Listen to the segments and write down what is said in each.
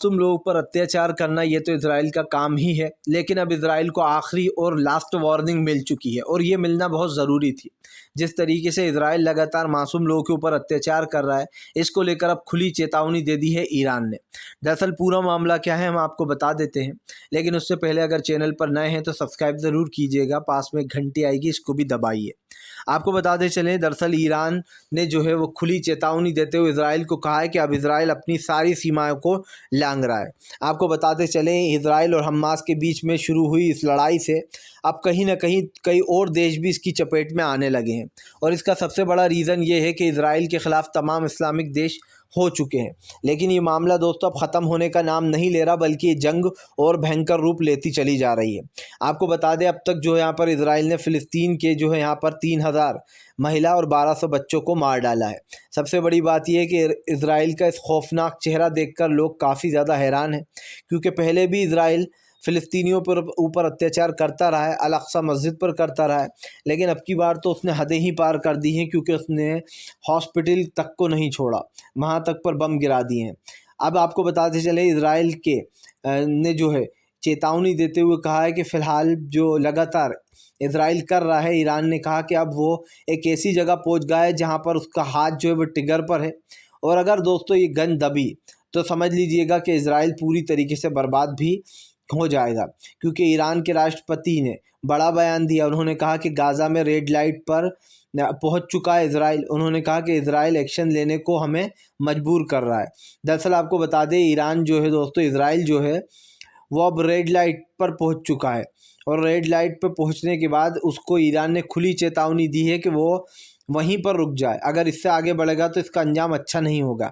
तुम लोगों पर अत्याचार करना ये तो इजराइल का काम ही है, लेकिन अब इजराइल को आखिरी और लास्ट वार्निंग मिल चुकी है और ये मिलना बहुत ज़रूरी थी। जिस तरीके से इजराइल लगातार मासूम लोगों के ऊपर अत्याचार कर रहा है, इसको लेकर अब खुली चेतावनी दे दी है ईरान ने। दरअसल पूरा मामला क्या है हम आपको बता देते हैं, लेकिन उससे पहले अगर चैनल पर नए हैं तो सब्सक्राइब ज़रूर कीजिएगा, पास में घंटी आएगी इसको भी दबाइए। आपको बताते चलें, दरअसल ईरान ने जो है वो खुली चेतावनी देते हुए इजराइल को कहा है कि अब इजराइल अपनी सारी सीमाओं को लांघ रहा है। आपको बताते चलें, इजराइल और हमास के बीच में शुरू हुई इस लड़ाई से अब कहीं ना कहीं कई और देश भी इसकी चपेट में आने लगे हैं और इसका सबसे बड़ा रीज़न ये है कि इजराइल के ख़िलाफ़ तमाम इस्लामिक देश हो चुके हैं। लेकिन ये मामला दोस्तों अब ख़त्म होने का नाम नहीं ले रहा, बल्कि ये जंग और भयंकर रूप लेती चली जा रही है। आपको बता दें, अब तक जो है यहाँ पर इजराइल ने फ़िलिस्तीन के जो है यहाँ पर 3000 महिला और 1200 बच्चों को मार डाला है। सबसे बड़ी बात यह है कि इजराइल का इस खौफनाक चेहरा देखकर लोग काफ़ी ज़्यादा हैरान हैं, क्योंकि पहले भी इजराइल फ़िलिस्तीनियों पर ऊपर अत्याचार करता रहा है, अल-अक़सा मस्जिद पर करता रहा है, लेकिन अब की बार तो उसने हदें ही पार कर दी हैं, क्योंकि उसने हॉस्पिटल तक को नहीं छोड़ा, वहाँ तक पर बम गिरा दिए हैं। अब आपको बताते चले, इजराइल के ने जो है चेतावनी देते हुए कहा है कि फ़िलहाल जो लगातार इजराइल कर रहा है, ईरान ने कहा कि अब वो एक ऐसी जगह पहुंच गया है जहां पर उसका हाथ जो है वो टिगर पर है, और अगर दोस्तों ये गन दबी तो समझ लीजिएगा कि इजराइल पूरी तरीके से बर्बाद भी हो जाएगा। क्योंकि ईरान के राष्ट्रपति ने बड़ा बयान दिया, उन्होंने कहा कि गाज़ा में रेड लाइट पर पहुंच चुका है इजराइल। उन्होंने कहा कि इजराइल एक्शन लेने को हमें मजबूर कर रहा है। दरअसल आपको बता दें, ईरान जो है दोस्तों, इजराइल जो है वो अब रेड लाइट पर पहुंच चुका है, और रेड लाइट पर पहुंचने के बाद उसको ईरान ने खुली चेतावनी दी है कि वो वहीं पर रुक जाए, अगर इससे आगे बढ़ेगा तो इसका अंजाम अच्छा नहीं होगा।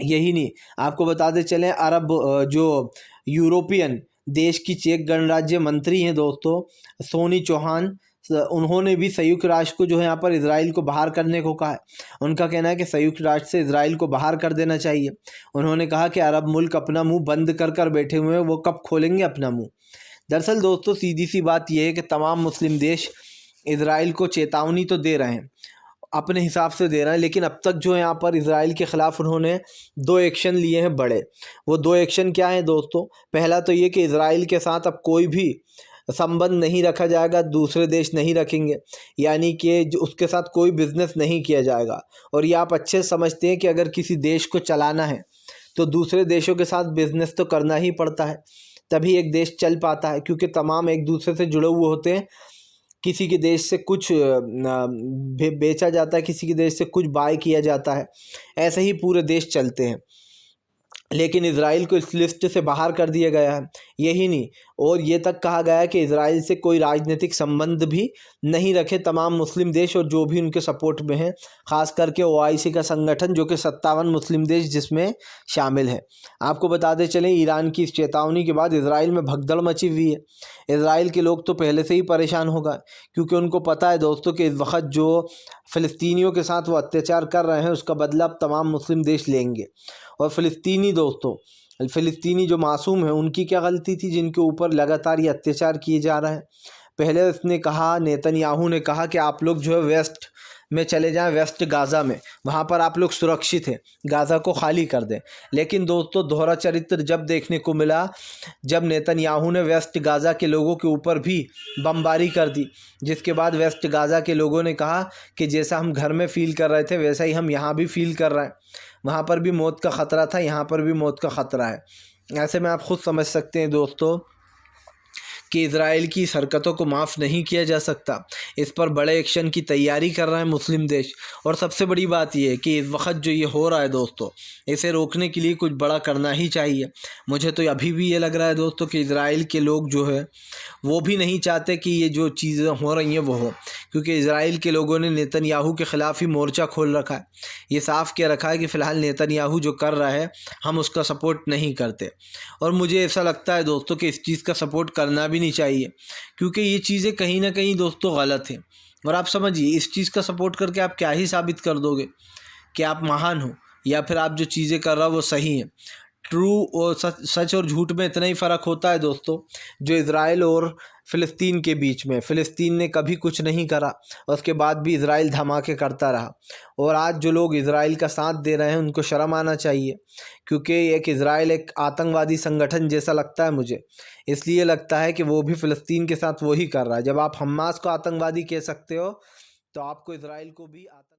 यही नहीं, आपको बताते चलें, अरब जो यूरोपियन देश की चेक गणराज्य मंत्री हैं दोस्तों, सोनी चौहान, उन्होंने भी संयुक्त राष्ट्र को जो है यहाँ पर इजराइल को बाहर करने को कहा है। उनका कहना है कि संयुक्त राष्ट्र से इजराइल को बाहर कर देना चाहिए। उन्होंने कहा कि अरब मुल्क अपना मुंह बंद कर कर बैठे हुए हैं, वो कब खोलेंगे अपना मुंह। दरअसल दोस्तों सीधी सी बात यह है कि तमाम मुस्लिम देश इजराइल को चेतावनी तो दे रहे हैं, अपने हिसाब से दे रहे हैं, लेकिन अब तक जो है यहाँ पर इजराइल के ख़िलाफ़ उन्होंने 2 एक्शन लिए हैं बड़े। वो 2 एक्शन क्या हैं दोस्तों? पहला तो ये कि इजराइल के साथ अब कोई भी संबंध नहीं रखा जाएगा, दूसरे देश नहीं रखेंगे, यानी कि उसके साथ कोई बिज़नेस नहीं किया जाएगा। और ये आप अच्छे समझते हैं कि अगर किसी देश को चलाना है तो दूसरे देशों के साथ बिज़नेस तो करना ही पड़ता है, तभी एक देश चल पाता है, क्योंकि तमाम एक दूसरे से जुड़े हुए होते हैं। किसी के देश से कुछ बेचा जाता है, किसी के देश से कुछ बाय किया जाता है, ऐसे ही पूरे देश चलते हैं। लेकिन इजराइल को इस लिस्ट से बाहर कर दिया गया है। यही नहीं, और ये तक कहा गया है कि इजराइल से कोई राजनीतिक संबंध भी नहीं रखे तमाम मुस्लिम देश और जो भी उनके सपोर्ट में हैं, ख़ास करके ओआईसी का संगठन, जो कि 57 मुस्लिम देश जिसमें शामिल है। आपको बताते चलें, ईरान की इस चेतावनी के बाद इजराइल में भगदड़ मची हुई है। इजराइल के लोग तो पहले से ही परेशान हो गए, क्योंकि उनको पता है दोस्तों कि इस वक्त जो फ़िलिस्तीनियों के साथ वो अत्याचार कर रहे हैं उसका बदला अब तमाम मुस्लिम देश लेंगे। और फ़िलिस्तीनी दोस्तों, फ़िलिस्तीनी जो मासूम हैं उनकी क्या गलती थी जिनके ऊपर लगातार ये अत्याचार किए जा रहे हैं? पहले उसने कहा, नेतन्याहू ने कहा कि आप लोग जो है वेस्ट में चले जाएं, वेस्ट गाज़ा में, वहाँ पर आप लोग सुरक्षित हैं, गाज़ा को खाली कर दें। लेकिन दोस्तों दोहरा चरित्र जब देखने को मिला, जब नेतन्याहू ने वेस्ट गाज़ा के लोगों के ऊपर भी बमबारी कर दी, जिसके बाद वेस्ट गाज़ा के लोगों ने कहा कि जैसा हम घर में फ़ील कर रहे थे वैसा ही हम यहाँ भी फ़ील कर रहे हैं, वहाँ पर भी मौत का ख़तरा था, यहाँ पर भी मौत का ख़तरा है। ऐसे में आप खुद समझ सकते हैं दोस्तों कि इजराइल की इस हरकतों को माफ़ नहीं किया जा सकता। इस पर बड़े एक्शन की तैयारी कर रहे हैं मुस्लिम देश। और सबसे बड़ी बात यह है कि इस वक्त जो ये हो रहा है दोस्तों, इसे रोकने के लिए कुछ बड़ा करना ही चाहिए। मुझे तो अभी भी ये लग रहा है दोस्तों कि इजराइल के लोग जो है वो भी नहीं चाहते कि ये जो चीज़ें हो रही हैं वो हो, क्योंकि इजराइल के लोगों ने नेतन्याहू के ख़िलाफ़ ही मोर्चा खोल रखा है। ये साफ़ कह रखा है कि फ़िलहाल नेतन्याहू जो कर रहा है हम उसका सपोर्ट नहीं करते। और मुझे ऐसा लगता है दोस्तों कि इस चीज़ का सपोर्ट करना भी नहीं चाहिए, क्योंकि ये चीज़ें कहीं ना कहीं दोस्तों गलत हैं। और आप समझिए, इस चीज़ का सपोर्ट करके आप क्या ही साबित कर दोगे कि आप महान हो, या फिर आप जो चीज़ें कर रहे हो वो सही हैं। ट्रू और सच और झूठ में इतना ही फ़र्क होता है दोस्तों। जो इजराइल और फ़िलिस्तीन के बीच में। फ़िलिस्तीन ने कभी कुछ नहीं करा, उसके बाद भी इज़राइल धमाके करता रहा। और आज जो लोग इज़राइल का साथ दे रहे हैं उनको शर्म आना चाहिए, क्योंकि एक इज़राइल एक आतंकवादी संगठन जैसा लगता है मुझे। इसलिए लगता है कि वो भी फ़िलिस्तीन के साथ वही कर रहा है। जब आप हमास को आतंकवादी कह सकते हो तो आपको इज़राइल को भी